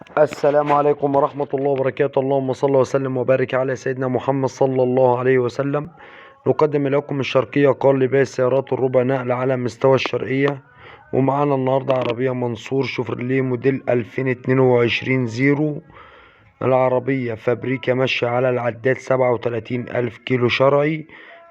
السلام عليكم ورحمة الله وبركاته. اللهم صل وسلم وبارك على سيدنا محمد صلى الله عليه وسلم. نقدم لكم الشرقية قال لباس سيارات الربع نقل على مستوى الشرقية. ومعانا النهاردة عربية منصور شوفرليه موديل 2022 زيرو. العربية فابريكا ماشية على العداد 37,000 كيلو شرعي.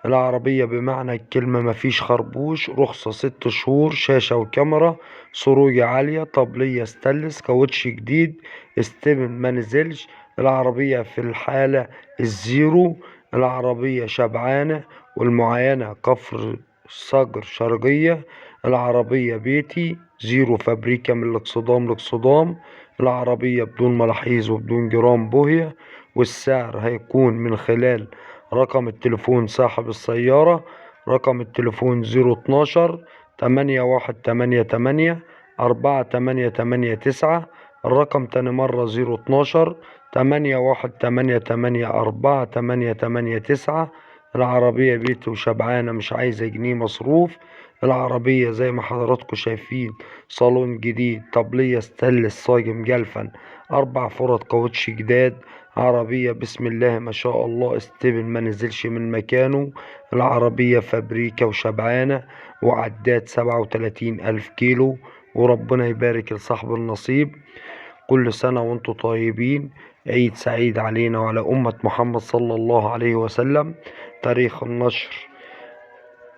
العربية بمعنى الكلمة مفيش خربوش، رخصة 6 شهور، شاشة وكاميرا، سروج عالية، طبلية ستانلس، كاوتش جديد، استبن منزلش. العربية في الحالة الزيرو. العربية شبعانة والمعاينة كفر صقر شرقية. العربية بيتي زيرو فابريكا من الاكسدام لاكسدام. العربية بدون ملاحيظ وبدون جرام بوهية. والسعر هيكون من خلال رقم التليفون صاحب السيارة. رقم التليفون 012 8188 4889. الرقم تاني مرة 012 8188 4889. العربية بيت وشبعانة مش عايزة جنيه مصروف. العربية زي ما حضراتكم شايفين صالون جديد، طبلية ستانلس صاجم جلفن، 4 فرط كاوتش جداد. عربية بسم الله ما شاء الله، استبن ما نزلش من مكانه. العربية فابريكا وشبعانة وعداد 37,000 كيلو. وربنا يبارك لصاحب النصيب. كل سنة وانتم طيبين، عيد سعيد علينا وعلى أمة محمد صلى الله عليه وسلم. تاريخ النشر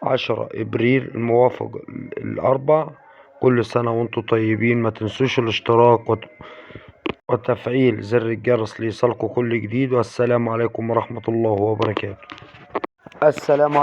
10 إبريل الموافق الأربع. كل سنة وانتم طيبين. ما تنسوش الاشتراك وتفعيل زر الجرس ليصلكوا كل جديد. والسلام عليكم ورحمة الله وبركاته. السلام عليكم.